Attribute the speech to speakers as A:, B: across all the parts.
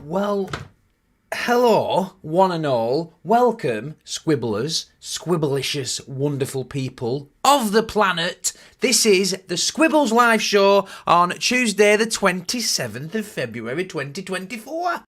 A: Well, hello, one and all. Welcome, Squibblers, Squibblicious, wonderful people of the planet. This is the Squibbles live show on Tuesday, the 27th of February, 2024.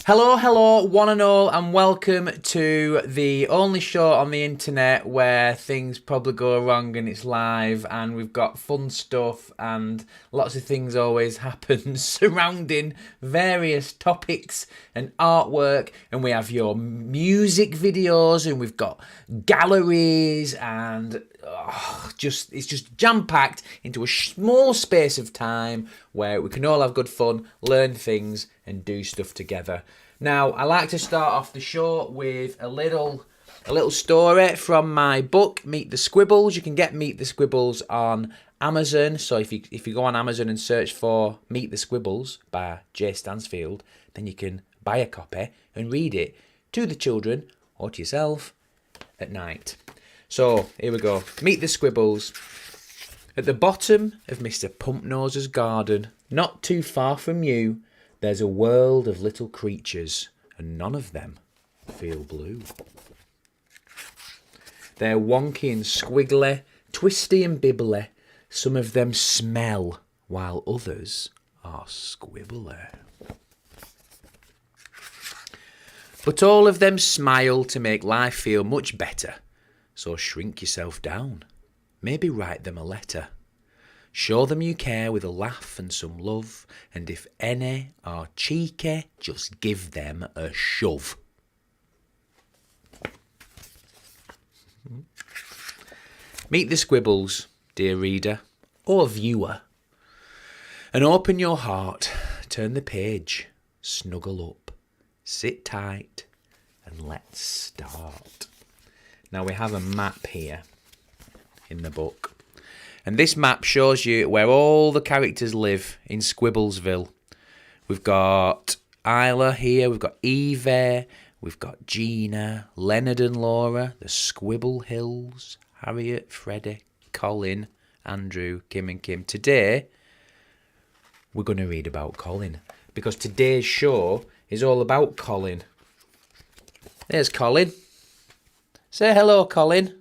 A: Hello, one and all, and welcome to the only show on the internet where things probably go wrong and it's live and we've got fun stuff and lots of things always happen surrounding various topics and artwork, and we have your music videos and we've got galleries and it's just jam-packed into a small space of time where we can all have good fun, learn things and do stuff together. Now, I like to start off the show with a little story from my book, Meet the Squibbles. You can get Meet the Squibbles on Amazon. So if you go on Amazon and search for Meet the Squibbles by J. Stansfield, then you can buy a copy and read it to the children or to yourself at night. So, here we go. Meet the Squibbles. At the bottom of Mr. Pumpnose's garden, not too far from you, there's a world of little creatures, and none of them feel blue. They're wonky and squiggly, twisty and bibbly. Some of them smell, while others are squibbly. But all of them smile to make life feel much better. So shrink yourself down. Maybe write them a letter. Show them you care with a laugh and some love, and if any are cheeky, just give them a shove. Meet the Squibbles, dear reader or viewer, and open your heart, turn the page, snuggle up, sit tight, and let's start. Now we have a map here in the book. And this map shows you where all the characters live in Squibblesville. We've got Isla here, we've got Eve, we've got Gina, Leonard and Laura, the Squibble Hills, Harriet, Freddie, Colin, Andrew, Kim and Kim. Today, we're going to read about Colin, because today's show is all about Colin. There's Colin. Say hello, Colin.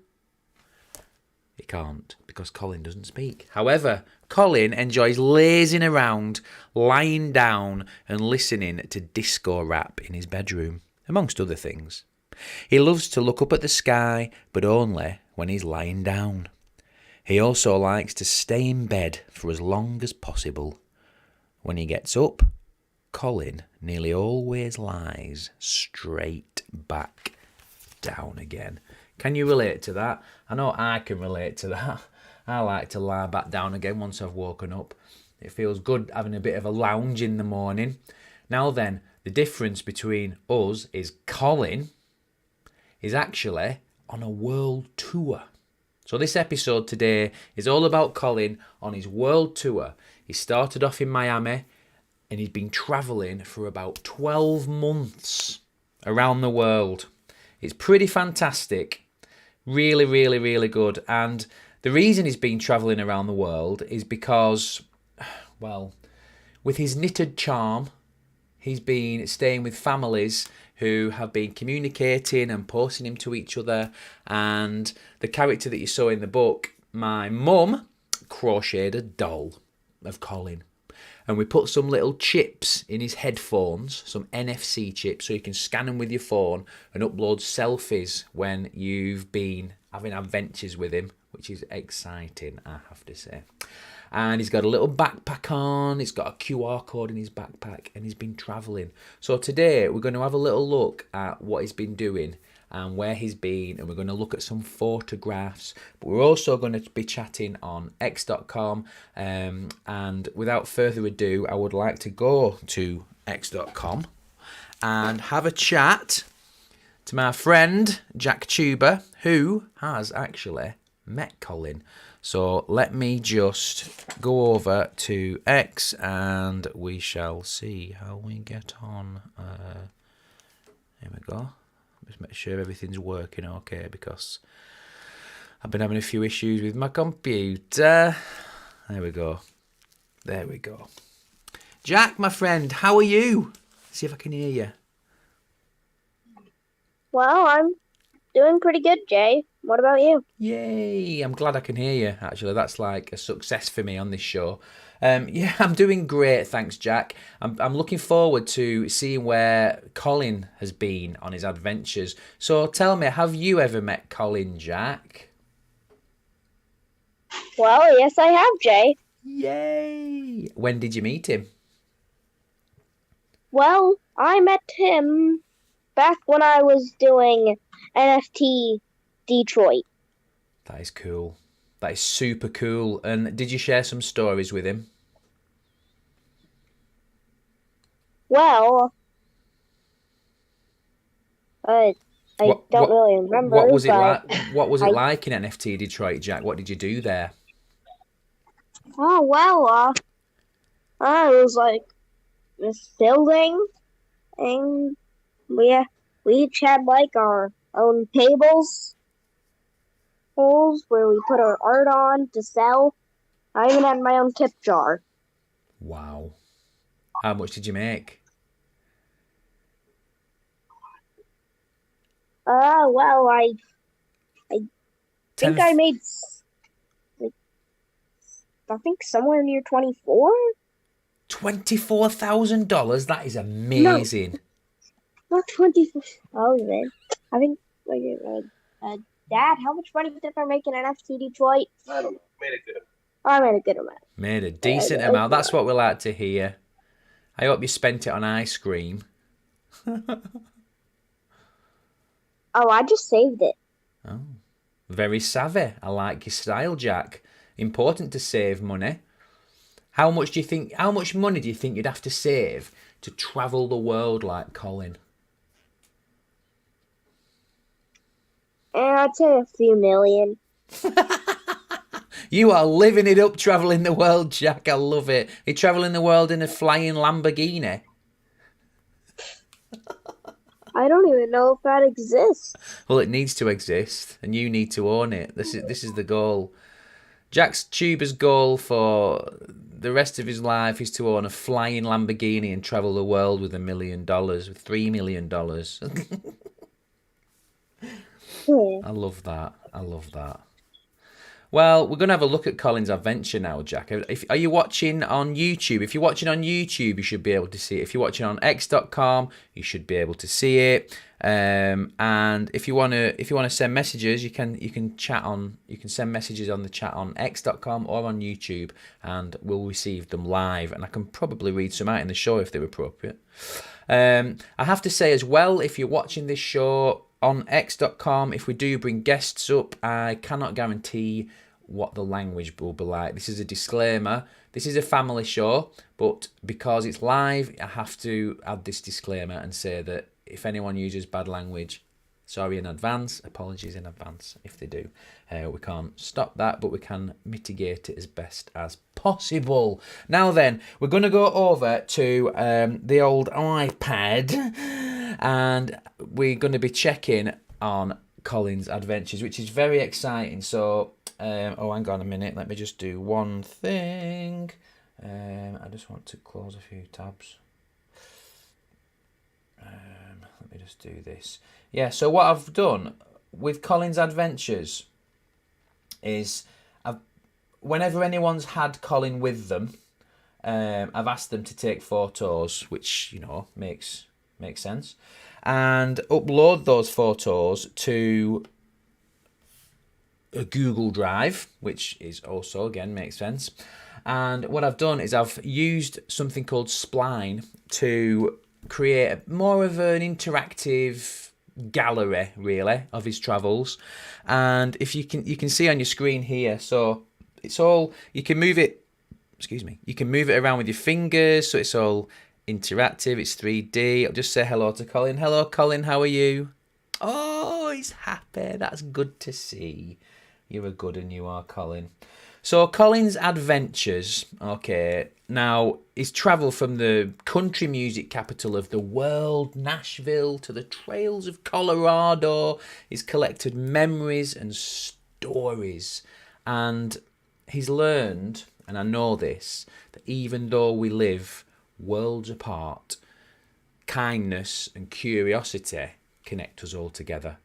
A: He can't, because Colin doesn't speak. However, Colin enjoys lazing around, lying down and listening to disco rap in his bedroom, amongst other things. He loves to look up at the sky, but only when he's lying down. He also likes to stay in bed for as long as possible. When he gets up, Colin nearly always lies straight back down again. Can you relate to that? I know I can relate to that. I like to lie back down again once I've woken up. It feels good having a bit of a lounge in the morning. Now then, the difference between us is Colin is actually on a world tour. So this episode today is all about Colin on his world tour. He started off in Miami and he's been travelling for about 12 months around the world. It's pretty fantastic. Really, really, really good. And the reason he's been travelling around the world is because, well, with his knitted charm, he's been staying with families who have been communicating and posting him to each other. And the character that you saw in the book, my mum crocheted a doll of Colin. And we put some little chips in his headphones, some NFC chips, so you can scan them with your phone and upload selfies when you've been having adventures with him, which is exciting, I have to say. And he's got a little backpack on, he's got a QR code in his backpack, and he's been travelling. So today we're going to have a little look at what he's been doing and where he's been, and we're going to look at some photographs, but we're also going to be chatting on X.com, and without further ado, I would like to go to X.com and have a chat to my friend Jack Tuber, who has actually met Colin. So let me just go over to X and we shall see how we get on. Here we go. Just make sure everything's working okay because I've been having a few issues with my computer. There we go. There we go. Jack, my friend, how are you? See if I can hear you.
B: Well, I'm doing pretty good, Jay. What about you?
A: Yay! I'm glad I can hear you, actually. That's like a success for me on this show. Yeah, I'm doing great, thanks, Jack. I'm looking forward to seeing where Colin has been on his adventures. So tell me, have you ever met Colin, Jack?
B: Well, yes, I have, Jay.
A: Yay! When did you meet him?
B: Well, I met him back when I was doing NFT Detroit.
A: That is cool. That is super cool. And did you share some stories with him?
B: Well, I don't really remember.
A: What was it
B: but
A: like? What was it like in NFT Detroit, Jack? What did you do there?
B: Oh, well, I was like this building, and we each had like our own tables, holes where we put our art on to sell. I even had my own tip jar.
A: Wow. How much did you make?
B: Well, I think I made, like, I think somewhere near 24.
A: $24,000? That is amazing.
B: No, not 24,000. I think, like, Dad, how much money did I make in NFT Detroit?
C: I don't know. Made a good.
B: I made a good amount.
A: Made a decent amount. That's what we like to hear. I hope you spent it on ice cream.
B: Oh, I just saved it.
A: Oh, very savvy. I like your style, Jack. Important to save money. How much money do you think you'd have to save to travel the world like Colin?
B: I'd say a few million.
A: You are living it up travelling the world, Jack. I love it. You're travelling the world in a flying Lamborghini.
B: I don't even know if that exists.
A: Well, it needs to exist, and you need to own it. This is the goal. Jack's Tuber's goal for the rest of his life is to own a flying Lamborghini and travel the world with $1 million, with $3 million. I love that. I love that. Well, we're going to have a look at Colin's adventure now, Jack. Are you watching on YouTube? If you're watching on YouTube, you should be able to see it. If you're watching on x.com, you should be able to see it. And if you want to send messages, you can send messages on the chat on x.com or on YouTube, and we'll receive them live. And I can probably read some out in the show if they're appropriate. I have to say as well, if you're watching this show on x.com, if we do bring guests up, I cannot guarantee what the language will be like. This is a disclaimer. This is a family show, but because it's live, I have to add this disclaimer and say that if anyone uses bad language, sorry in advance, apologies in advance if they do. We can't stop that, but we can mitigate it as best as possible. Now then, we're going to go over to the old iPad, and we're going to be checking on Colin's adventures, which is very exciting. So, oh, hang on a minute. Let me just do one thing. I just want to close a few tabs. Let me just do this. Yeah, so what I've done with Colin's adventures is whenever anyone's had Colin with them, I've asked them to take photos, which, makes sense, and upload those photos to a Google Drive, which is also, again, makes sense. And what I've done is I've used something called Spline to create more of an interactive gallery, really, of his travels. And if you can see on your screen here, so it's all, you can move it around with your fingers, so it's all interactive, it's 3D. I'll just say hello to Colin. Hello, Colin, how are you? Oh, he's happy. That's good to see. You're a good one, you are, Colin. So Colin's adventures, okay, now he's travelled from the country music capital of the world, Nashville, to the trails of Colorado. He's collected memories and stories, and he's learned, and I know this, that even though we live worlds apart, kindness and curiosity connect us all together.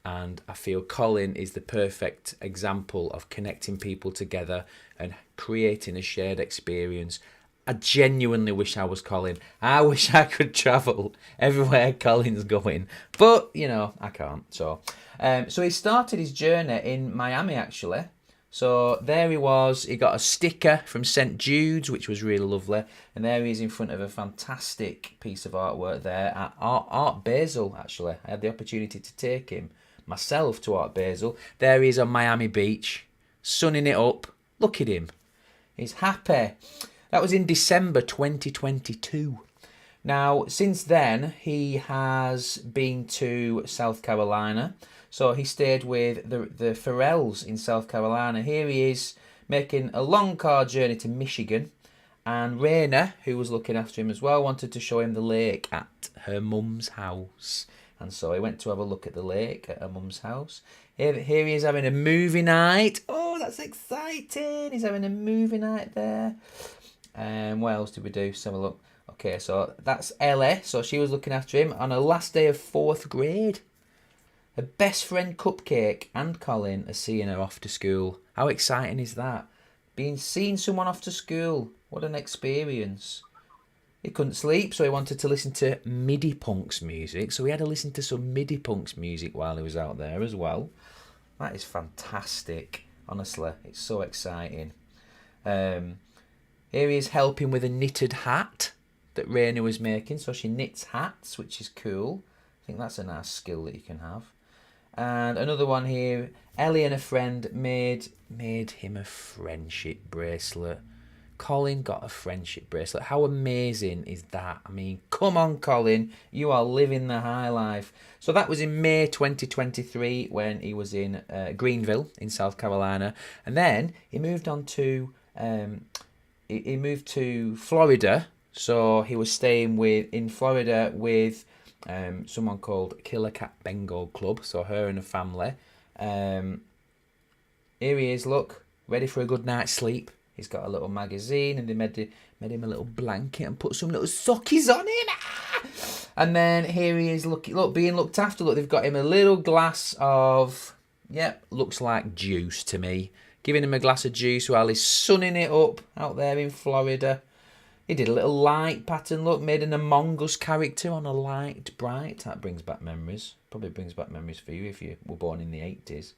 A: And I feel Colin is the perfect example of connecting people together and creating a shared experience. I genuinely wish I was Colin. I wish I could travel everywhere Colin's going. But, you know, I can't. So he started his journey in Miami, actually. So there he was. He got a sticker from St. Jude's, which was really lovely. And there he is in front of a fantastic piece of artwork there at Art Basel, actually. I had the opportunity to take him myself to Art Basel. There he is on Miami Beach, sunning it up. Look at him. He's happy. That was in December 2022. Now, since then, he has been to South Carolina. So he stayed with the Farrells in South Carolina. Here he is making a long car journey to Michigan. And Raina, who was looking after him as well, wanted to show him the lake at her mum's house. And so he went to have a look at the lake at her mum's house. Here he is having a movie night. Oh, that's exciting. He's having a movie night there. What else did we do? Let's have a look. Okay, so that's Ellie. So she was looking after him on her last day of 4th grade. Her best friend Cupcake and Colin are seeing her off to school. How exciting is that? Seeing someone off to school. What an experience. He couldn't sleep, so he wanted to listen to MIDI Punks music. So he had to listen to some MIDI Punks music while he was out there as well. That is fantastic. Honestly, it's so exciting. Here he is helping with a knitted hat that Raina was making. So she knits hats, which is cool. I think that's a nice skill that you can have. And another one here, Ellie and a friend made him a friendship bracelet. Colin got a friendship bracelet. How amazing is that? I mean, come on, Colin. You are living the high life. So that was in May 2023 when he was in Greenville in South Carolina. And then he moved on to he moved to Florida. So he was staying in Florida with someone called Killer Cat Bengal Club. So her and her family. Here he is, look, ready for a good night's sleep. He's got a little magazine and they made him a little blanket and put some little sockies on him. Ah! And then here he is being looked after. Look, they've got him a little glass of, looks like juice to me. Giving him a glass of juice while he's sunning it up out there in Florida. He did a little light pattern, look, made an Among Us character on a light bright. That brings back memories. Probably brings back memories for you if you were born in the 80s.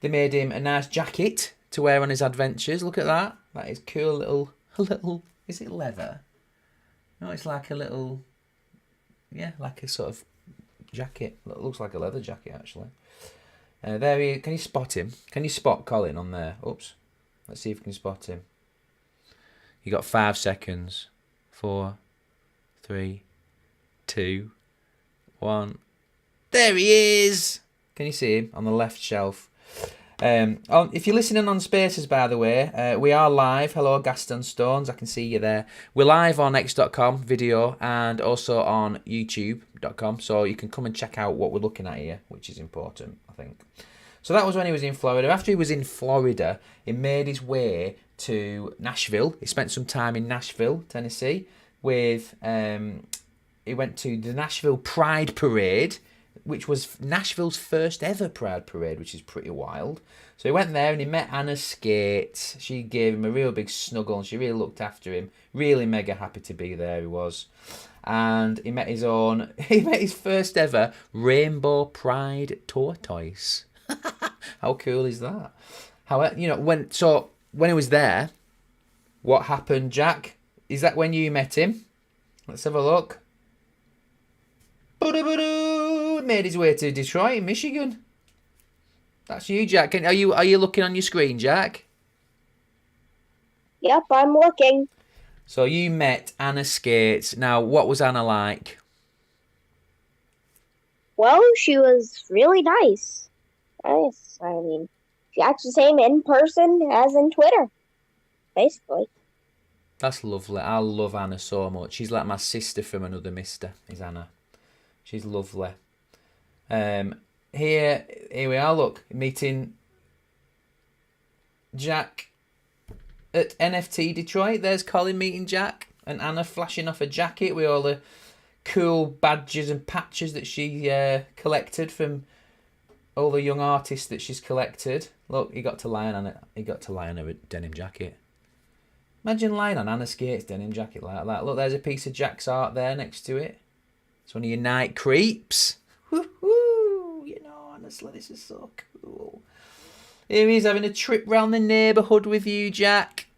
A: They made him a nice jacket to wear on his adventures. Look at that. That is cool. A little. Is it leather? No, it's like a little. Yeah, like a sort of jacket. It looks like a leather jacket actually. There he is. Can you spot him? Can you spot Colin on there? Oops. Let's see if we can spot him. You got 5 seconds. 4, 3, 2, 1. There he is. Can you see him on the left shelf? If you're listening on Spaces, by the way, we are live. Hello, Gaston Stones. I can see you there. We're live on x.com video and also on youtube.com. So you can come and check out what we're looking at here, which is important, I think. So that was when he was in Florida. After he was in Florida, he made his way to Nashville. He spent some time in Nashville, Tennessee, with he went to the Nashville Pride Parade, which was Nashville's first ever Pride Parade, which is pretty wild. So he went there and he met Anna Skate. She gave him a real big snuggle and she really looked after him. Really mega happy to be there, he was. And he met his first ever Rainbow Pride tortoise. How cool is that? When he was there, what happened, Jack? Is that when you met him? Let's have a look. Made his way to Detroit, Michigan. That's you, Jack. Are you looking on your screen, Jack?
B: Yep, I'm looking.
A: So you met Anna Skates. Now, what was Anna like?
B: Well, she was really nice. I mean, She acts the same in person as in Twitter, basically.
A: That's lovely. I love Anna so much. She's like my sister from another mister, is Anna. She's lovely. Here we are, look, meeting Jack at NFT Detroit. There's Colin meeting Jack, and Anna flashing off a jacket with all the cool badges and patches that she collected from all the young artists that she's collected. Look, he got to lie on a denim jacket. Imagine lying on Anna Skate's denim jacket like that. Look, there's a piece of Jack's art there next to it. It's one of your night creeps. Woohoo! You know, honestly, this is so cool. Here he is having a trip round the neighbourhood with you, Jack.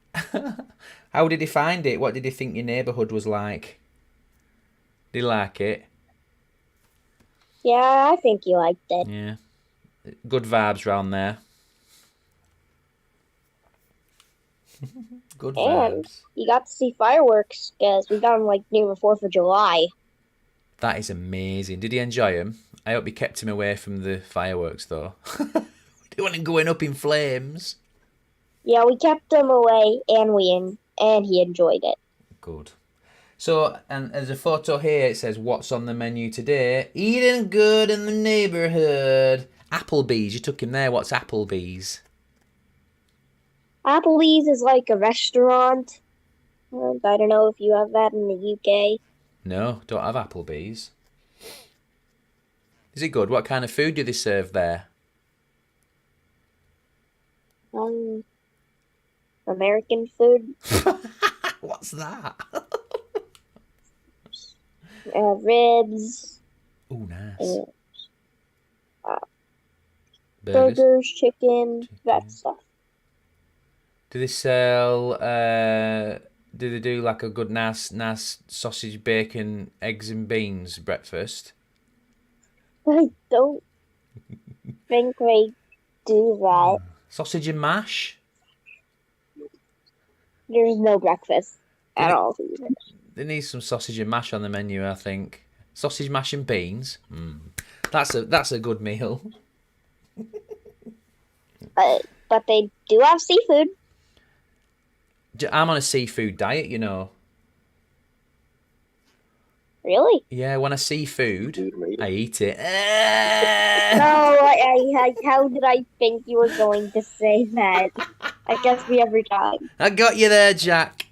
A: How did he find it? What did he think your neighbourhood was like? Did he like it?
B: Yeah, I think he liked it.
A: Yeah. Good vibes round there. Good vibes.
B: And you got to see fireworks because we got them like near the 4th of July.
A: That is amazing. Did he enjoy them? I hope he kept him away from the fireworks, though. We don't want him going up in flames.
B: Yeah, we kept him away, and he enjoyed it.
A: Good. So, and there's a photo here. It says, "What's on the menu today? Eating good in the neighbourhood." Applebee's. You took him there. What's Applebee's?
B: Applebee's is like a restaurant. I don't know if you have that in the UK.
A: No, don't have Applebee's. Is it good? What kind of food do they serve there?
B: American food.
A: What's that?
B: Ribs.
A: Oh, nice.
B: Burgers, chicken, that stuff.
A: Do they sell, do they do like a good nice sausage, bacon, eggs and beans breakfast?
B: I don't think they do that.
A: Sausage and mash?
B: There's no breakfast at all.
A: They need some sausage and mash on the menu, I think. Sausage, mash and beans. That's a good meal.
B: But they do have seafood.
A: I'm on a seafood diet, you know.
B: Really?
A: Yeah, when I see food, I eat it.
B: No, how did I think you were going to say that? I guess me every time.
A: I got you there, Jack.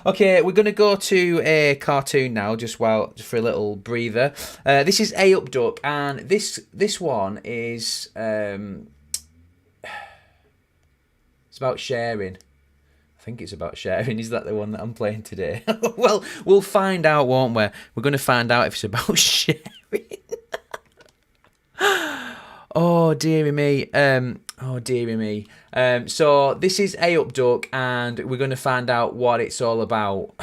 A: Okay, we're going to go to a cartoon now, just for a little breather. This is A Up Duck, and this one is it's about sharing. I think it's about sharing. Is that the one that I'm playing today? Well, we'll find out, won't we? We're going to find out if it's about sharing. Oh, dearie me. Oh, dearie me. So this is A Up Duck, and we're going to find out what it's all about.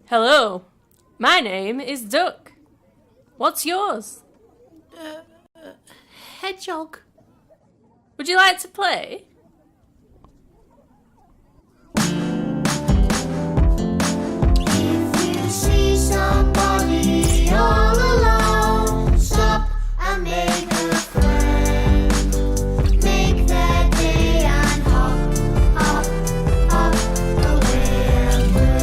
C: Hello, my name is Duck. What's yours?
D: Hedgehog.
C: Would you like to play?
D: If you see somebody all alone, stop and make a friend. Make their day and hop, hop, hop away and play.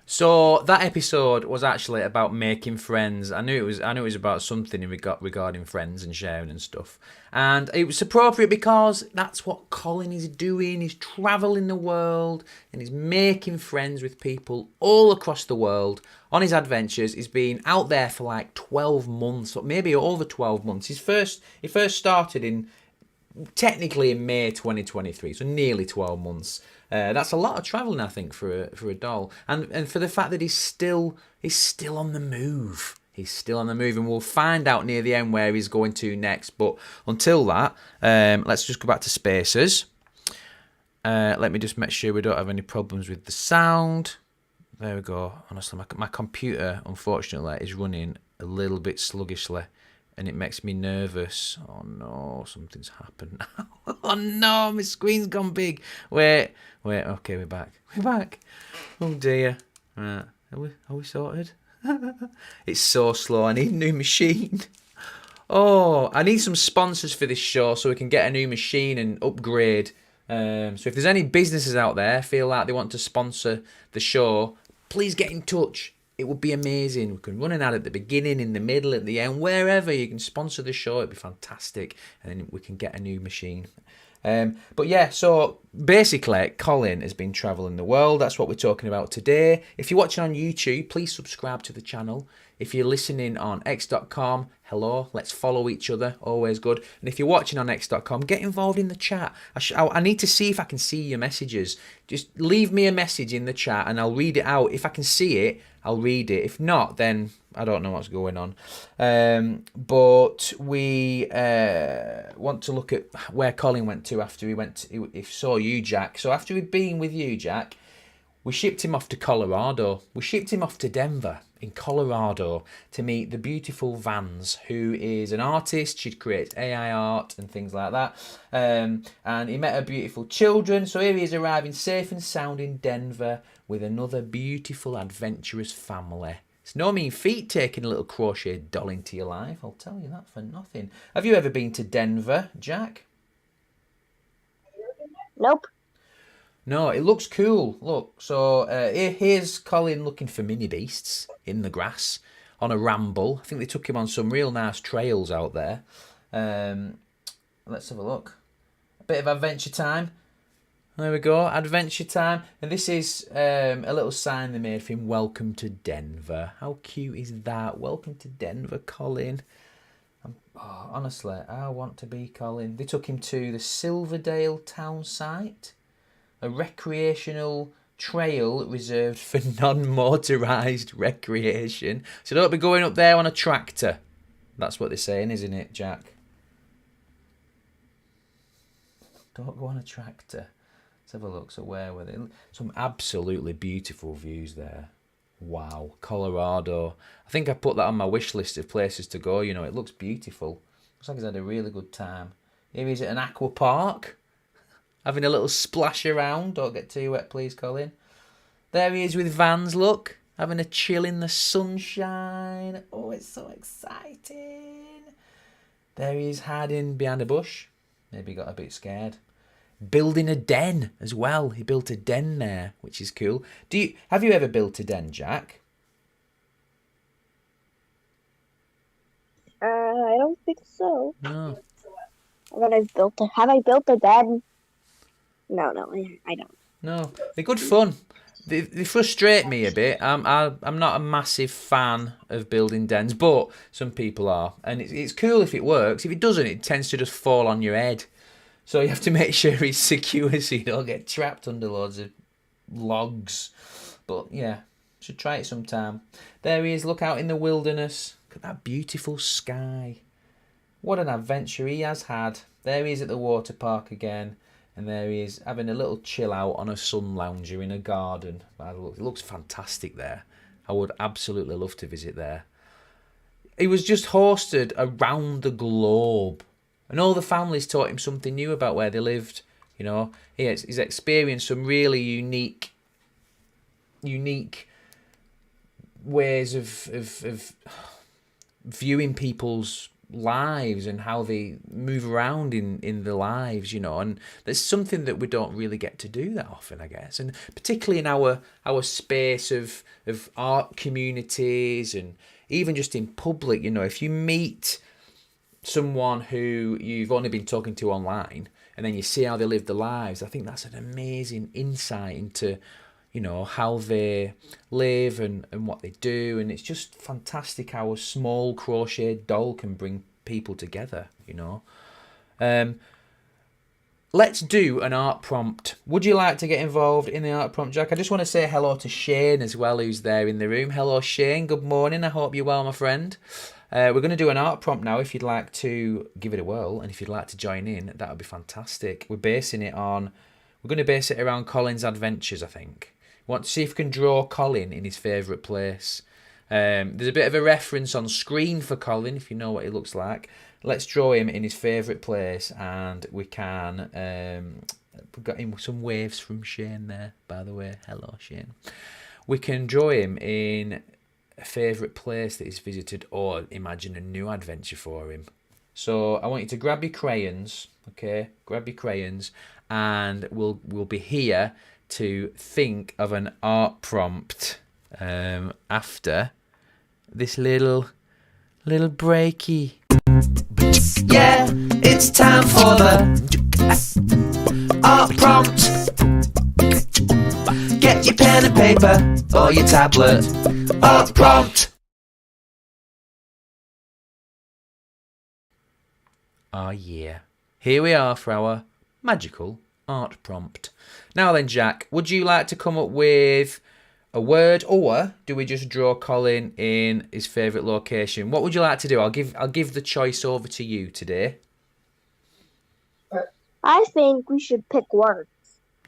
A: So But that episode was actually about making friends. I knew it was about something regarding friends and sharing and stuff. And it was appropriate because that's what Colin is doing. He's travelling the world and he's making friends with people all across the world on his adventures. He's been out there for like 12 months, or maybe over 12 months. He first started technically in May 2023, so nearly 12 months. That's a lot of travelling, I think, for a doll, and for the fact that he's still on the move. He's still on the move, and we'll find out near the end where he's going to next. But until that, let's just go back to Spaces. Let me just make sure we don't have any problems with the sound. There we go. Honestly, my computer, unfortunately, is running a little bit sluggishly, and it makes me nervous. Oh no, something's happened now. Oh no, my screen's gone big. Wait. Okay, we're back. Oh dear. Right, are we sorted? It's so slow. I need a new machine. Oh, I need some sponsors for this show so we can get a new machine and upgrade. So if there's any businesses out there feel like they want to sponsor the show, please get in touch. It would be amazing. We can run an ad at the beginning, in the middle, at the end, wherever. You can sponsor the show. It'd be fantastic. And we can get a new machine. But yeah, so basically, Colin has been travelling the world. That's what we're talking about today. If you're watching on YouTube, please subscribe to the channel. If you're listening on x.com, hello, let's follow each other. Always good. And if you're watching on x.com, get involved in the chat. I need to see if I can see your messages. Just leave me a message in the chat and I'll read it out. If I can see it, I'll read it. If not, then I don't know what's going on. But we want to look at where Colin went to after he saw you, Jack. So after we'd been with you, Jack, we shipped him off to Colorado. We shipped him off to Denver in Colorado to meet the beautiful Vans, who is an artist. She'd create AI art and things like that. And he met her beautiful children. So here he is arriving safe and sound in Denver with another beautiful, adventurous family. It's no mean feat taking a little crocheted doll into your life. I'll tell you that for nothing. Have you ever been to Denver, Jack?
B: Nope.
A: No, it looks cool. Look, so here's Colin looking for mini beasts in the grass on a ramble. I think they took him on some real nice trails out there. Let's have a look. A bit of adventure time. There we go, adventure time. And this is a little sign they made for him. Welcome to Denver. How cute is that? Welcome to Denver, Colin. Honestly, I want to be Colin. They took him to the Silverdale town site, a recreational trail reserved for non-motorised recreation. So don't be going up there on a tractor. That's what they're saying, isn't it, Jack? Don't go on a tractor. Let's have a look. So where were they? Some absolutely beautiful views there. Wow, Colorado. I think I put that on my wish list of places to go. You know, it looks beautiful. Looks like he's had a really good time. Here he's at an aqua park, having a little splash around. Don't get too wet, please, Colin. There he is with Vans, look. Having a chill in the sunshine. Oh, it's so exciting. There he is hiding behind a bush. Maybe he got a bit scared. Building a den as well. He built a den there, which is cool. Have you ever built a den, Jack?
B: I don't think so.
A: No.
B: Have I built a den? No, I don't.
A: No. They're good fun. They frustrate me a bit. I'm not a massive fan of building dens, but some people are. And it's cool if it works. If it doesn't, it tends to just fall on your head. So you have to make sure it's secure so you don't get trapped under loads of logs. But yeah, should try it sometime. There he is, look out in the wilderness. Look at that beautiful sky. What an adventure he has had. There he is at the water park again. And there he is having a little chill out on a sun lounger in a garden. It looks fantastic there. I would absolutely love to visit there. He was just hosted around the globe. And all the families taught him something new about where they lived. You know, he's experienced some really unique ways of viewing people's lives and how they move around in their lives, and that's something that we don't really get to do that often, I guess, and particularly in our space of art communities and even just in public. If you meet someone who you've only been talking to online and then you see how they live their lives, I think that's an amazing insight into how they live and what they do. And it's just fantastic how a small crocheted doll can bring people together, Let's do an art prompt. Would you like to get involved in the art prompt, Jack? I just want to say hello to Shane as well, who's there in the room. Hello, Shane. Good morning. I hope you're well, my friend. We're going to do an art prompt now if you'd like to give it a whirl, and if you'd like to join in, that would be fantastic. We're going to base it around Colin's adventures, I think. Want to see if we can draw Colin in his favourite place. There's a bit of a reference on screen for Colin, if you know what he looks like. Let's draw him in his favourite place, and we can... we've got him some waves from Shane there, by the way. Hello, Shane. We can draw him in a favourite place that he's visited, or imagine a new adventure for him. So I want you to grab your crayons, okay? Grab your crayons, and we'll be here to think of an art prompt after this little breaky. Yeah, it's time for the art prompt. Get your pen and paper or your tablet. Art prompt. Oh yeah, here we are for our magical art prompt. Now then, Jack, would you like to come up with a word, or do we just draw Colin in his favourite location? What would you like to do? I'll give the choice over to you today.
B: I think we should pick words.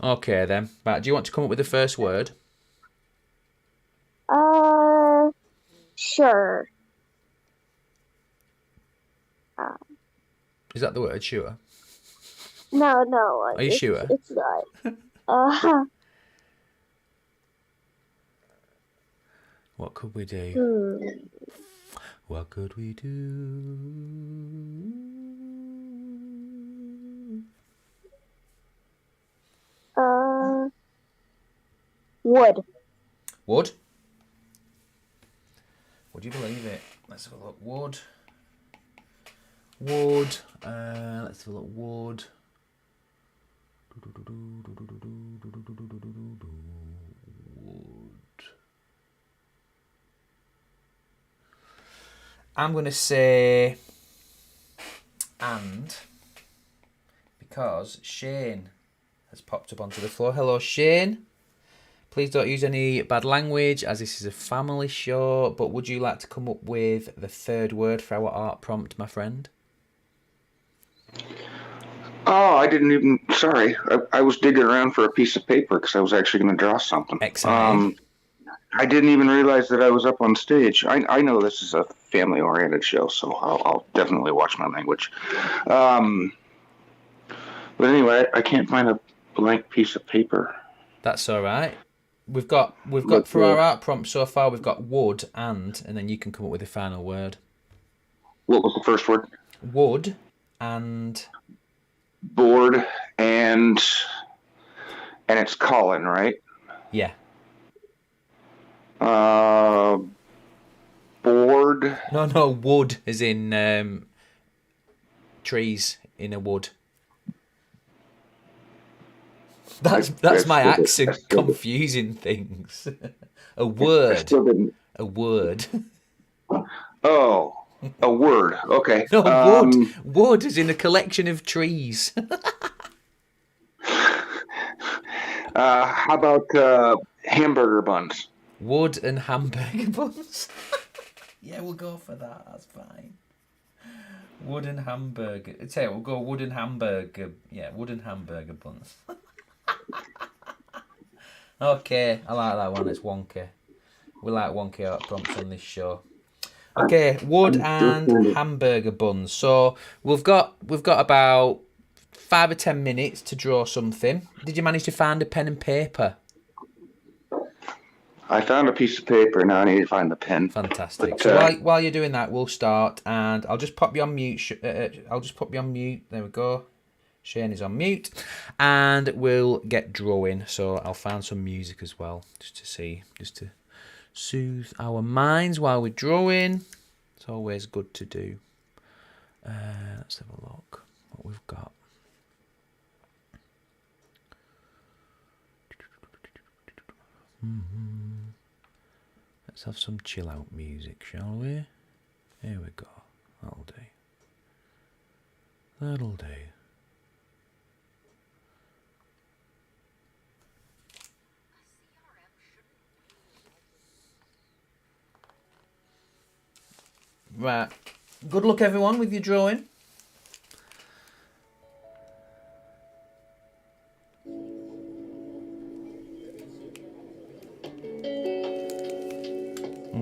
A: Okay then. Right, do you want to come up with the first word?
B: Sure.
A: Is that the word? Sure.
B: No.
A: Are you sure?
B: It's not.
A: What could we do? What could we do?
B: Wood.
A: Wood? Would you believe it? Let's have a look. Wood. Let's have a look. Wood. I'm going to say and, because Shane has popped up onto the floor. Hello, Shane. Please don't use any bad language, as this is a family show, but would you like to come up with the third word for our art prompt, my friend?
E: Oh, I didn't even... Sorry. I was digging around for a piece of paper because I was actually going to draw something.
A: Excellent.
E: I didn't even realize that I was up on stage. I know this is a family-oriented show, so I'll definitely watch my language. But anyway, I can't find a blank piece of paper.
A: That's all right. We've got for our art prompt so far, we've got wood and then you can come up with the final word.
E: What was the first word?
A: Wood and...
E: Board and it's Colin, right?
A: Yeah.
E: Board.
A: No, wood as in trees in a wood. That's my accent confusing things. A word. A word.
E: Oh, a word. Okay.
A: No, wood. Wood is in a collection of trees.
E: How about hamburger buns?
A: Wood and hamburger buns. Yeah, we'll go for that. That's fine. Wood and hamburger. I'd say we'll go wood and hamburger. Yeah, wood and hamburger buns. Okay, I like that one. It's wonky. We like wonky art prompts on this show. Okay, wood and hamburger buns. So we've got about 5 or 10 minutes to draw something. Did you manage to find a pen and paper?
E: I found a piece of paper. Now I need to find the pen.
A: Fantastic.
E: But,
A: So while you're doing that, we'll start, and I'll just pop you on mute. I'll just pop you on mute. There we go. Shane is on mute, and we'll get drawing. So I'll find some music as well, just to soothe our minds while we're drawing. It's always good to do. Let's have a look what we've got. Let's have some chill out music, shall we? Here we go. That'll do. That'll do. Right. Good luck, everyone, with your drawing.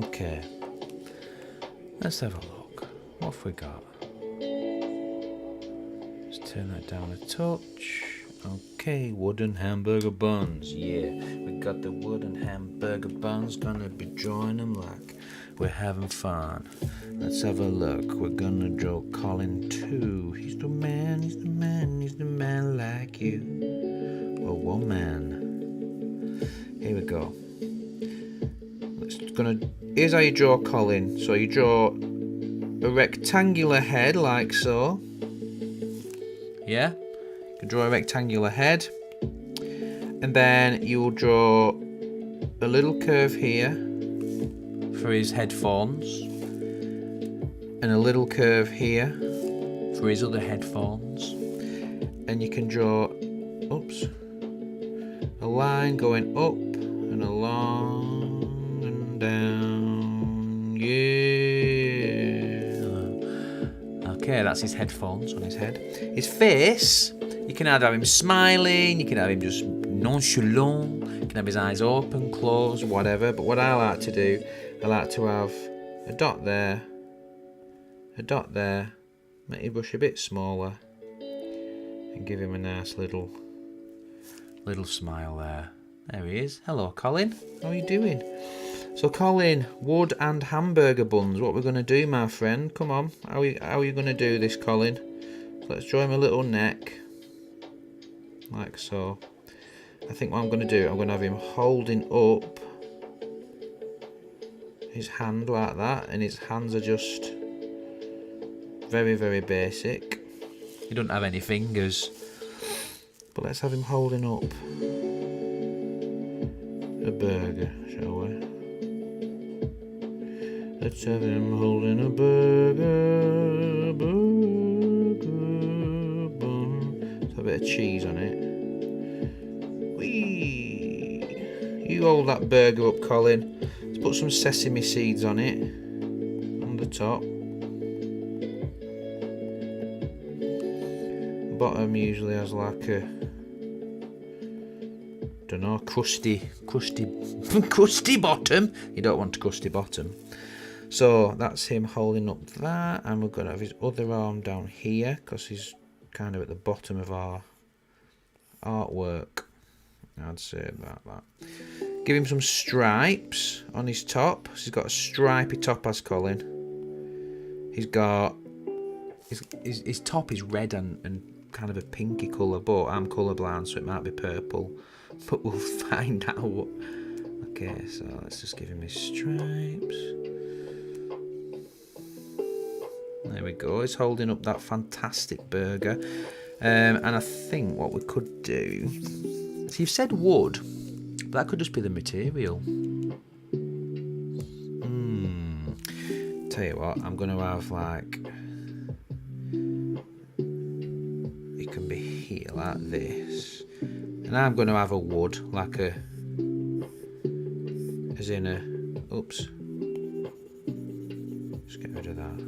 A: Okay. Let's have a look. What have we got? Let's turn that down a touch. Okay, wooden hamburger buns. Yeah, we got the wooden hamburger buns. Gonna be drawing them like we're having fun. Let's have a look. We're gonna draw Colin too. He's the man, he's the man, he's the man like you. Or woman. Here we go. Here's how you draw Colin. So you draw a rectangular head like so. Yeah? You can draw a rectangular head. And then you will draw a little curve here for his headphones. And a little curve here for his other headphones. And you can draw, a line going up and along and down. Yeah. Okay, that's his headphones on his head. His face, you can either have him smiling, you can have him just nonchalant, you can have his eyes open, closed, whatever. But what I like to do, I like to have a dot there, a dot there, make your brush a bit smaller, and give him a nice little smile there. There he is. Hello, Colin. How are you doing? So, Colin, wood and hamburger buns. What we're going to do, my friend? Come on. How are you going to do this, Colin? So let's draw him a little neck. Like so. I think what I'm going to do, I'm going to have him holding up his hand like that. And his hands are just very, very basic. He doesn't have any fingers. But let's have him holding up a burger, shall we? Let's have him holding a burger bun. Let's have a bit of cheese on it. Whee! You hold that burger up, Colin. Let's put some sesame seeds on it, on the top. Bottom usually has like a, don't know, crusty bottom. You don't want a crusty bottom. So that's him holding up that, and we're going to have his other arm down here because he's kind of at the bottom of our artwork. I'd say that. Give him some stripes on his top. So he's got a stripy top as Colin. He's got his top is red and kind of a pinky colour, but I'm colourblind, so it might be purple. But we'll find out. Okay, so let's just give him his stripes. There we go. He's holding up that fantastic burger. And I think what we could do... So you've said wood, but that could just be the material. Tell you what, I'm going to have like... It can be here like this. And I'm going to have a wood, like a... As in a... Oops. Just get rid of that.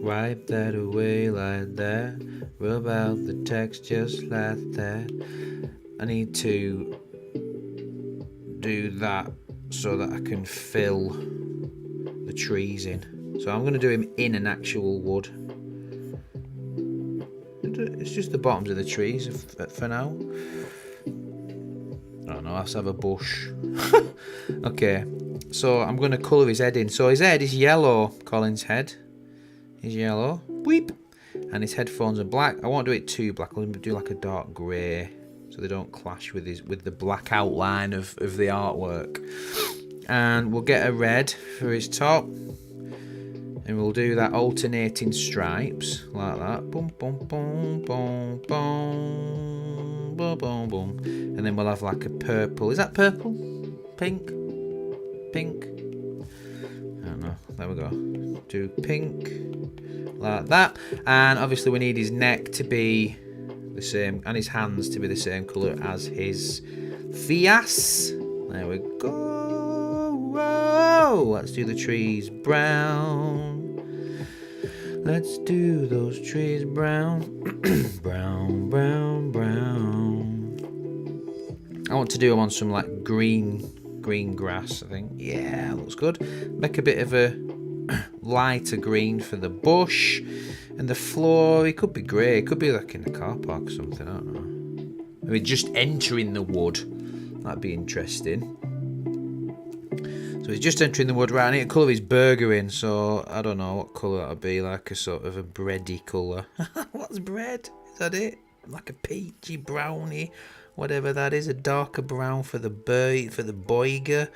A: Wipe that away like that. Rub out the text just like that. I need to do that so that I can fill the trees in. So I'm going to do him in an actual wood. It's just the bottoms of the trees for now. let's have a bush. Okay, so I'm going to colour his head in. So his head is yellow. Colin's head is yellow. Weep. And his headphones are black. I won't do it too black. I'll do like a dark grey, so they don't clash with the black outline of the artwork. And we'll get a red for his top. And we'll do that alternating stripes like that. Boom, boom, boom, boom, boom, boom, boom, boom. And then we'll have like a purple. Is that purple? Pink? Pink? I don't know. There we go. Do pink like that. And obviously we need his neck to be the same and his hands to be the same colour as his face. There we go. Whoa. Let's do the trees brown. Let's do those trees brown. Brown, brown, brown. I want to do them on some like green grass, I think. Yeah, looks good. Make a bit of a lighter green for the bush. And the floor, it could be grey. It could be like in a car park or something, I don't know. I mean, just entering the wood. That'd be interesting. So he's just entering the wood, right? I need to colour his burger in, so I don't know what colour that'll be, like a sort of a bready colour. What's bread? Is that it? Like a peachy brownie, whatever that is, a darker brown for the burger,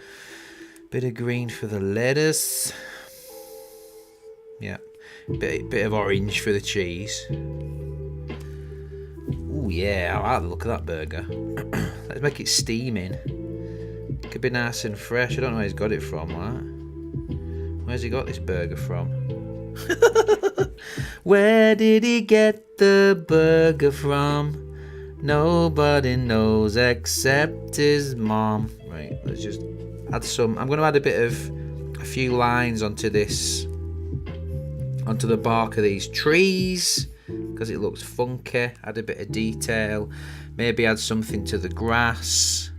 A: bit of green for the lettuce. Yeah, bit of orange for the cheese. Ooh yeah, I like the look of that burger. Let's make it steaming. Could be nice and fresh. I don't know where he's got it from, right? Where's he got this burger from? Where did he get the burger from? Nobody knows except his mom. Right, let's just add some. I'm going to add a few lines onto the bark of these trees because it looks funky. Add a bit of detail. Maybe add something to the grass.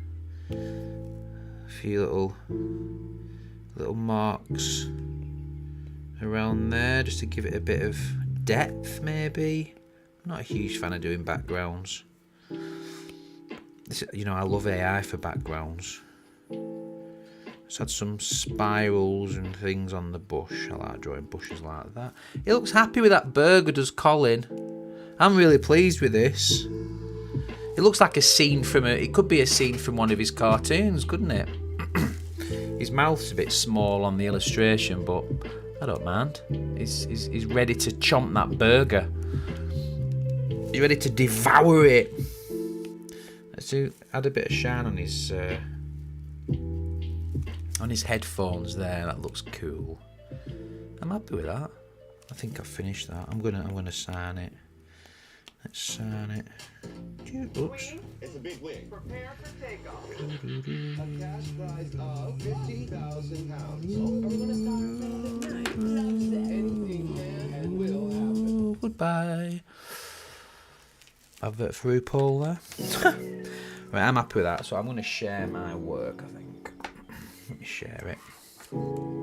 A: Few little marks around there just to give it a bit of depth, maybe. I'm not a huge fan of doing backgrounds. I love AI for backgrounds. Just add some spirals and things on the bush. I like drawing bushes like that. He looks happy with that burger, does Colin. I'm really pleased with this. It looks like a scene from it could be a scene from one of his cartoons, couldn't it? His mouth's a bit small on the illustration, but I don't mind. He's ready to chomp that burger. He's ready to devour it. Let's add a bit of shine on his headphones there. That looks cool. I'm happy with that. I think I've finished that. I'm gonna sign it. Let's sign it. Oops.
F: It's a big win. Prepare for takeoff. A cash prize of £50,000. Anything can and will happen.
A: Goodbye. Advert for RuPaul there. Right, I'm happy with that, so I'm going to share my work, I think. Let me share it. Oh.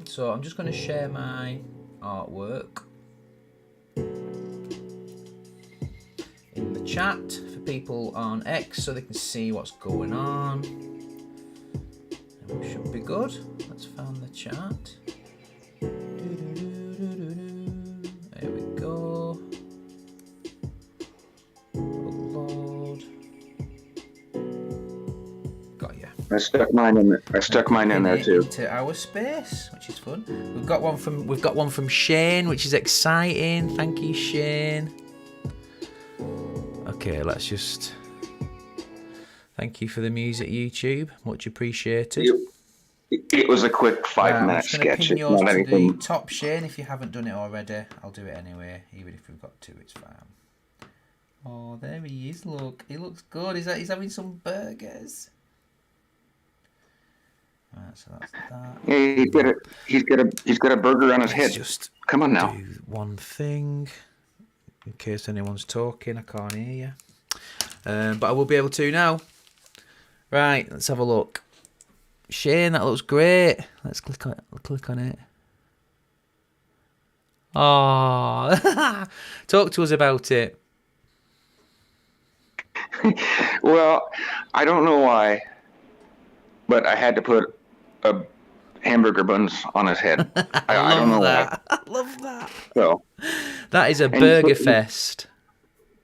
A: So I'm just going to share my artwork in the chat for people on X so they can see what's going on. And we should be good. Let's find the chat. There we go. Upload. Got you.
E: I stuck mine in there. Too.
A: Into our space, which is fun. We've got one from Shane, which is exciting. Thank you, Shane. Okay, let's just. Thank you for the music, YouTube. Much appreciated.
E: It was a quick 5-minute sketch.
A: Pin
E: It's
A: yours
E: not
A: to
E: anything.
A: the top, Shane. If you haven't done it already, I'll do it anyway. Even if we've got two, it's fine. Oh, there he is. Look, he looks good. He's having some burgers. Right, so that's that.
E: Yeah, he's got a burger on his head.
A: Just
E: Come on now.
A: do one thing in case anyone's talking. I can't hear you, but I will be able to now. Right, let's have a look. Shane, that looks great. Let's click on it. Oh, talk to us about it.
E: Well, I don't know why, but I had to put a hamburger buns on his head. I don't know why.
A: I love that.
E: So
A: That is a
E: And
A: burger
E: he's-
A: fest.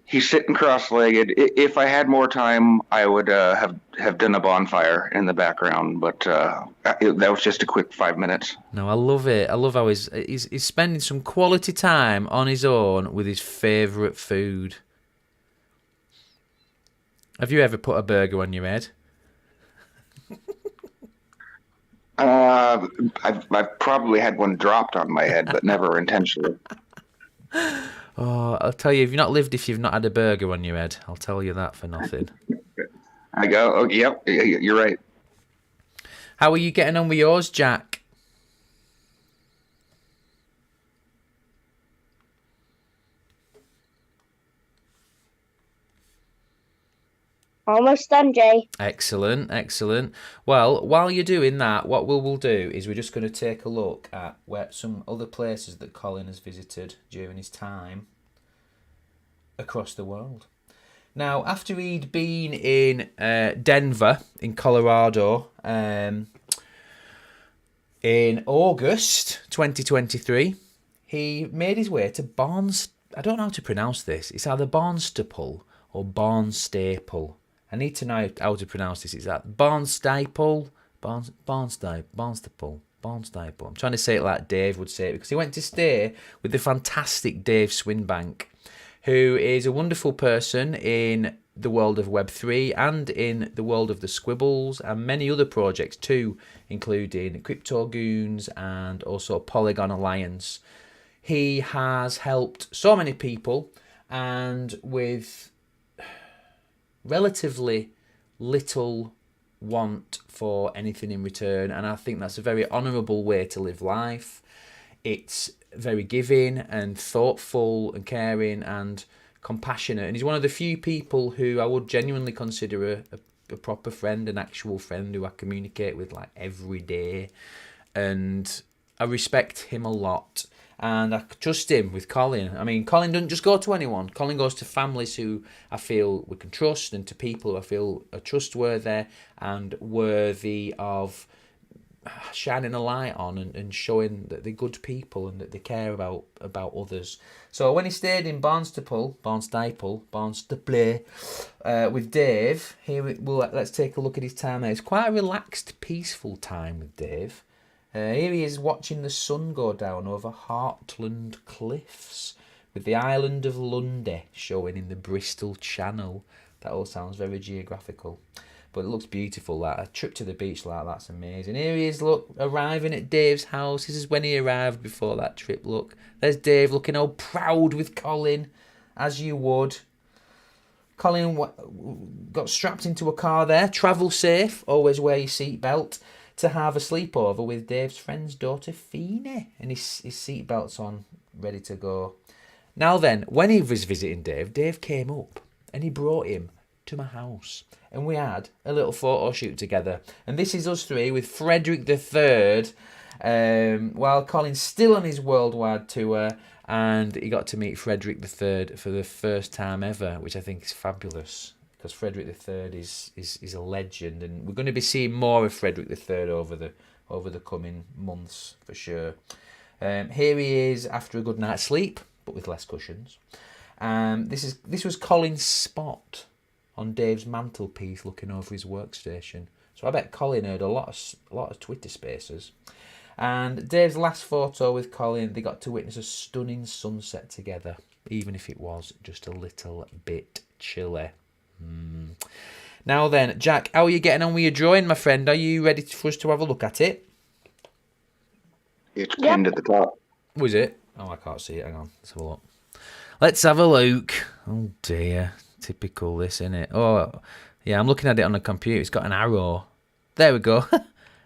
E: he's sitting cross-legged. If I had more time, I would have done a bonfire in the background, but that was just a quick 5 minutes.
A: No, I love it. I love how he's spending some quality time on his own with his favourite food. Have you ever put a burger on your head?
E: I've probably had one dropped on my head, but never intentionally.
A: Oh, I'll tell you, if you've not had a burger on your head, I'll tell you that for nothing.
E: I go, oh, yep, you're right.
A: How are you getting on with yours, Jack?
B: Almost done, Jay.
A: Excellent, excellent. Well, while you're doing that, what we'll do is we're just going to take a look at where some other places that Colin has visited during his time across the world. Now, after he'd been in Denver, in Colorado, in August 2023, he made his way to Barnes. I don't know how to pronounce this. It's either Barnstaple or Barnstaple. I need to know how to pronounce this. Is that Barnstaple? Barnstaple. I'm trying to say it like Dave would say it because he went to stay with the fantastic Dave Swinbank, who is a wonderful person in the world of Web3 and in the world of the Squibbles and many other projects too, including Crypto Goons and also Polygon Alliance. He has helped so many people and with relatively little want for anything in return, and I think that's a very honourable way to live life. It's very giving and thoughtful and caring and compassionate, and he's one of the few people who I would genuinely consider a proper friend, an actual friend who I communicate with like every day, and I respect him a lot. And I trust him with Colin. I mean, Colin doesn't just go to anyone. Colin goes to families who I feel we can trust and to people who I feel are trustworthy and worthy of shining a light on and showing that they're good people and that they care about others. So when he stayed in Barnstaple with Dave, let's take a look at his time there. It's quite a relaxed, peaceful time with Dave. Here he is watching the sun go down over Heartland Cliffs with the island of Lundy showing in the Bristol Channel. That all sounds very geographical, but it looks beautiful. That a trip to the beach like that's amazing. Here he is, look, arriving at Dave's house. This is when he arrived before that trip. Look, there's Dave looking all proud with Colin, as you would. Colin got strapped into a car there. Travel safe, always wear your seatbelt. To have a sleepover with Dave's friend's daughter Feeney, and his seatbelt's on, ready to go. Now then, when he was visiting Dave came up and he brought him to my house, and we had a little photo shoot together. And this is us three with Frederick III, while Colin's still on his worldwide tour, and he got to meet Frederick III for the first time ever, which I think is fabulous. Because Frederick III is a legend, and we're going to be seeing more of Frederick III over the coming months for sure. Here he is after a good night's sleep, but with less cushions. This was Colin's spot on Dave's mantelpiece, looking over his workstation. So I bet Colin heard a lot of Twitter Spaces. And Dave's last photo with Colin, they got to witness a stunning sunset together, even if it was just a little bit chilly. Now then, Jack, how are you getting on with your drawing, my friend? Are you ready for us to have a look at it?
E: It's pinned at the top.
A: Was it? Oh, I can't see it. Hang on. Let's have a look. Let's have a look. Oh, dear. Typical this, isn't it? Oh, yeah, I'm looking at it on the computer. It's got an arrow. There we go.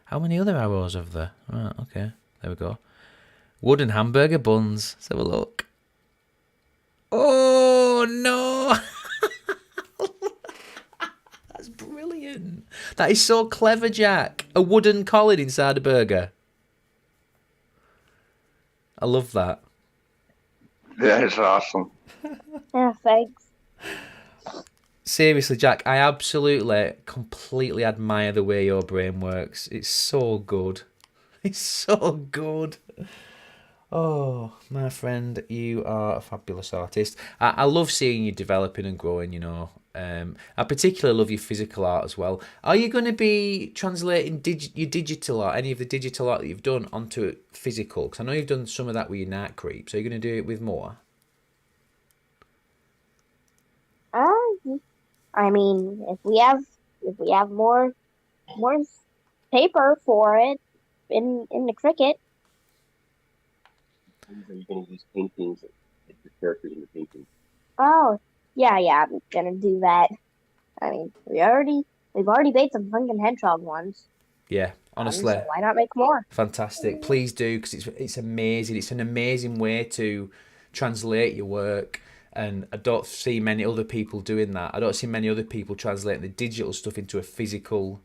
A: How many other arrows have there? Right, okay. There we go. Wooden hamburger buns. Let's have a look. Oh, no. That's brilliant. brilliant. That is so clever, Jack. A wooden collar inside a burger. I love that.
E: That is awesome.
B: Yeah, thanks.
A: Seriously, Jack, I absolutely, completely admire the way your brain works. It's so good. It's so good. Oh, my friend, you are a fabulous artist. I love seeing you developing and growing, you know. I particularly love your physical art as well. Are you going to be translating your digital art, any of the digital art that you've done, onto physical? Because I know you've done some of that with your Night Creeps. Are you going to do it with more?
B: I mean, if we have more paper for it in the cricket.
G: Are you going to use paintings, like the characters in the paintings?
B: Oh, yeah, I'm gonna do that. I mean, we've already made some Pumpkin Hedgehog ones.
A: Yeah, honestly.
B: So why not make more?
A: Fantastic. Please do, because it's amazing. It's an amazing way to translate your work. And I don't see many other people doing that. I don't see many other people translating the digital stuff into a physical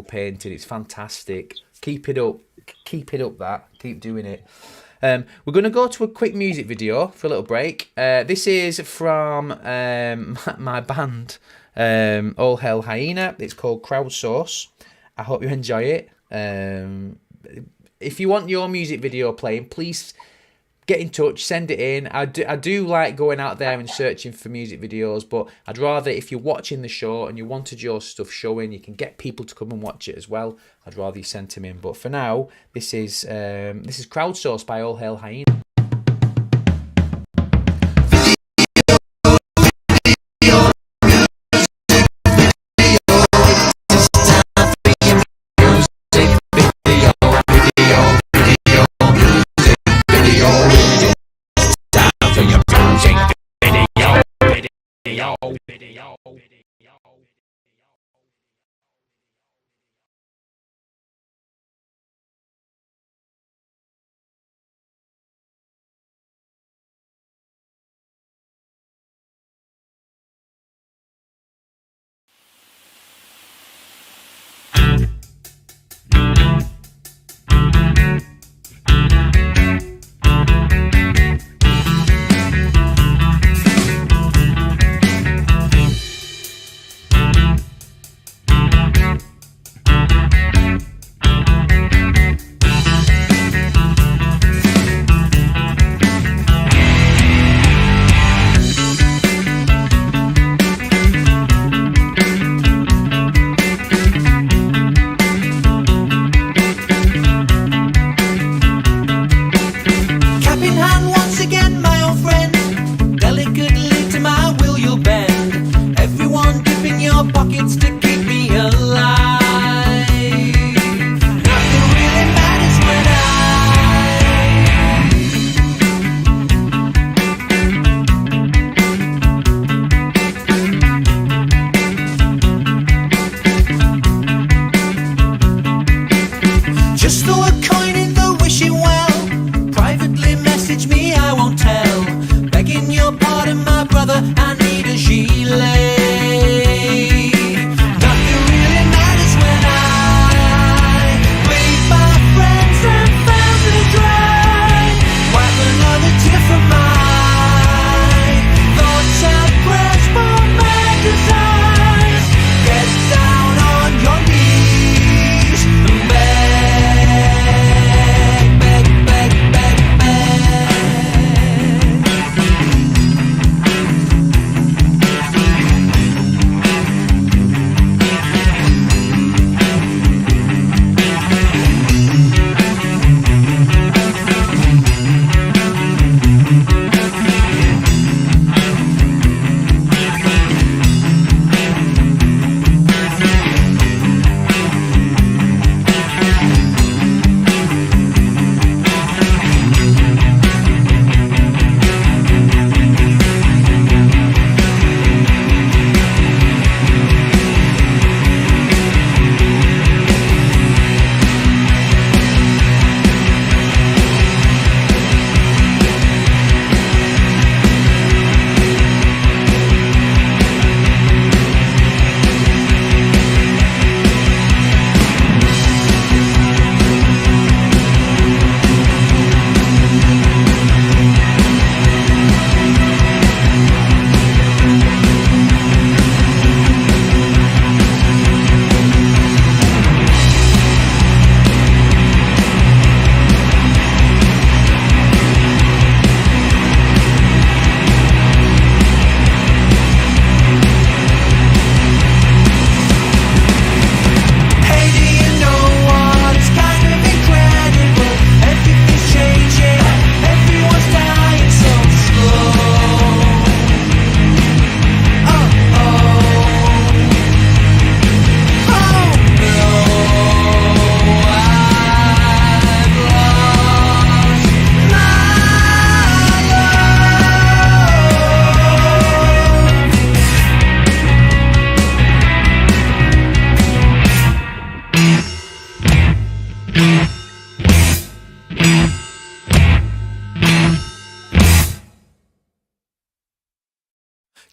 A: painting. It's fantastic. Keep it up. Keep it up, that. Keep doing it. We're going to go to a quick music video for a little break. This is from my band, All Hell Hyena. It's called Crowdsource. I hope you enjoy it. If you want your music video playing, please get in touch, send it in. I do like going out there and searching for music videos, but I'd rather, if you're watching the show and you wanted your stuff showing, you can get people to come and watch it as well. I'd rather you send them in. But for now, this is Crowdsourced by All Hail Hyena.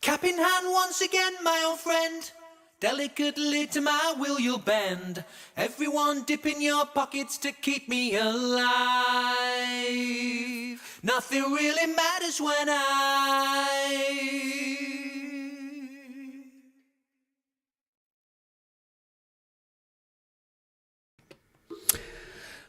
A: Cap in hand once again, my old friend. Delicately to my will you'll bend. Everyone dip in your pockets to keep me alive. Nothing really matters when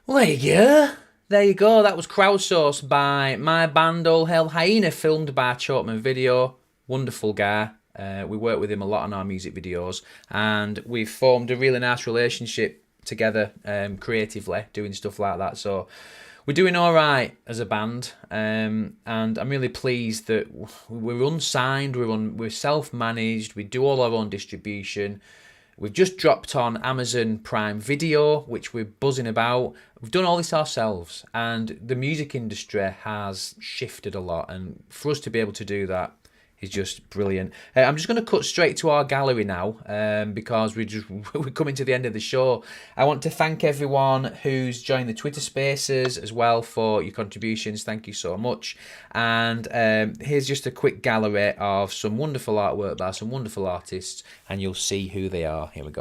A: Well, there you go. There you go. That was crowdsourced by my band All Hell Hyena, filmed by Chortman Video. Wonderful guy. We work with him a lot on our music videos, and we've formed a really nice relationship together, creatively, doing stuff like that. So we're doing all right as a band, and I'm really pleased that we're unsigned, we're self-managed, we do all our own distribution. We've just dropped on Amazon Prime Video, which we're buzzing about. We've done all this ourselves, and the music industry has shifted a lot, and for us to be able to do that is just brilliant. I'm just going to cut straight to our gallery now, because we're coming to the end of the show. I want to thank everyone who's joined the Twitter Spaces as well for your contributions. Thank you so much. And here's just a quick gallery of some wonderful artwork by some wonderful artists, and you'll see who they are. Here we go.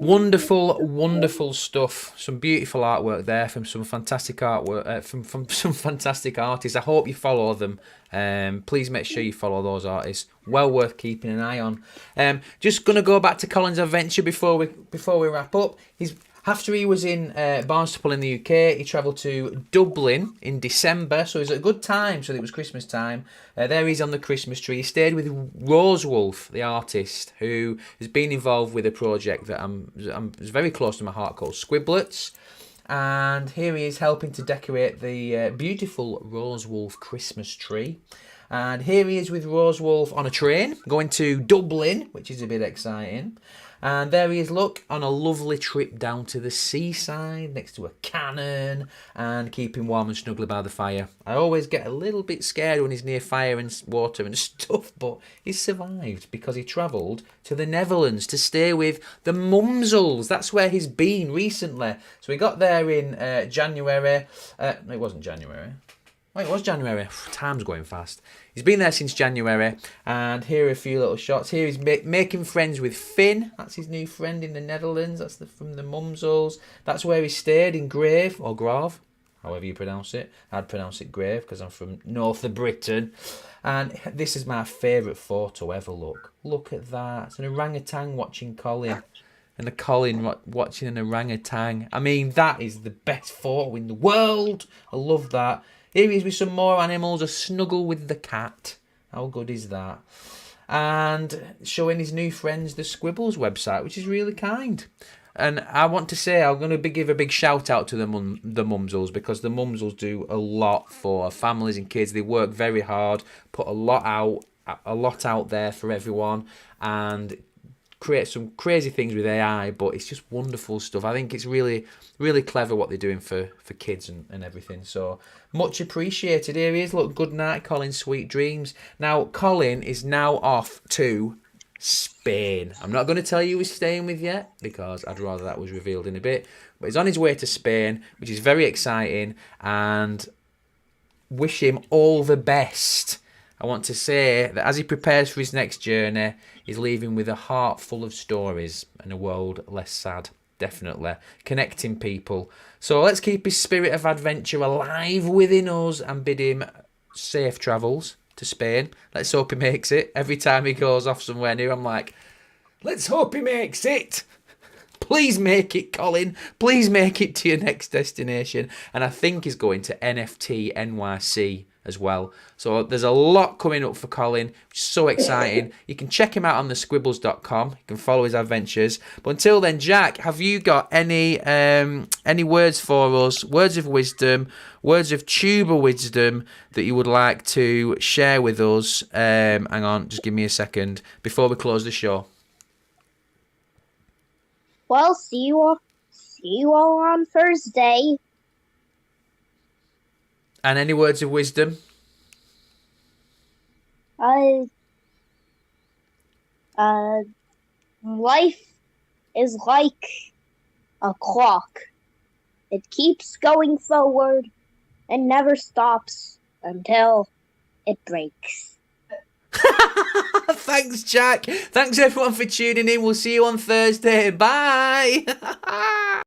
A: Wonderful, wonderful stuff. Some beautiful artwork there from some fantastic artwork from some fantastic artists. I hope you follow them. Please make sure you follow those artists. Well worth keeping an eye on. Just gonna go back to Colin's adventure before we wrap up. After he was in Barnstaple in the UK, he travelled to Dublin in December, so it was a good time, so it was Christmas time. There he's on the Christmas tree. He stayed with Rosewolf, the artist, who has been involved with a project that is very close to my heart called Squibbles. And here he is helping to decorate the beautiful Rosewolf Christmas tree. And here he is with Rosewolf on a train, going to Dublin, which is a bit exciting. And there he is, look, on a lovely trip down to the seaside next to a cannon and keeping warm and snugly by the fire. I always get a little bit scared when he's near fire and water and stuff, but he's survived because he travelled to the Netherlands to stay with the Mumsels. That's where he's been recently. So he got there in January. No, it wasn't January. Oh, it was January. Time's going fast. He's been there since January, and here are a few little shots. Here he's making friends with Finn. That's his new friend in the Netherlands. That's from the Mumsels. That's where he stayed in Grave, or Grave, however you pronounce it. I'd pronounce it Grave because I'm from north of Britain. And this is my favourite photo ever, look. Look at that. It's an orangutan watching Colin. And a Colin watching an orangutan. I mean, that is the best photo in the world. I love that. Here he is with some more animals, a snuggle with the cat. How good is that? And showing his new friends the Squibbles website, which is really kind. And I want to say I'm going to give a big shout out to the Mumsels, because the Mumsels do a lot for families and kids. They work very hard, put a lot out there for everyone, and create some crazy things with AI, but it's just wonderful stuff. I think it's really, really clever what they're doing for kids and everything. So much appreciated. Here he is. Look, good night, Colin. Sweet dreams. Now, Colin is now off to Spain. I'm not going to tell you who he's staying with yet, because I'd rather that was revealed in a bit. But he's on his way to Spain, which is very exciting, and wish him all the best. I want to say that as he prepares for his next journey, he's leaving with a heart full of stories and a world less sad. Definitely. Connecting people. So let's keep his spirit of adventure alive within us and bid him safe travels to Spain. Let's hope he makes it. Every time he goes off somewhere new, I'm like, let's hope he makes it. Please make it, Colin. Please make it to your next destination. And I think he's going to NFT NYC as well. So there's a lot coming up for Colin, which is so exciting. You can check him out on thesquibbles.com. You can follow his adventures. But until then, Jack, have you got any words for us, words of wisdom, words of tuber wisdom that you would like to share with us? Hang on, just give me a second before we close the show.
B: Well, see you all on Thursday.
A: And any words of wisdom?
B: Life is like a clock. It keeps going forward and never stops until it breaks.
A: Thanks, Jack. Thanks, everyone, for tuning in. We'll see you on Thursday. Bye.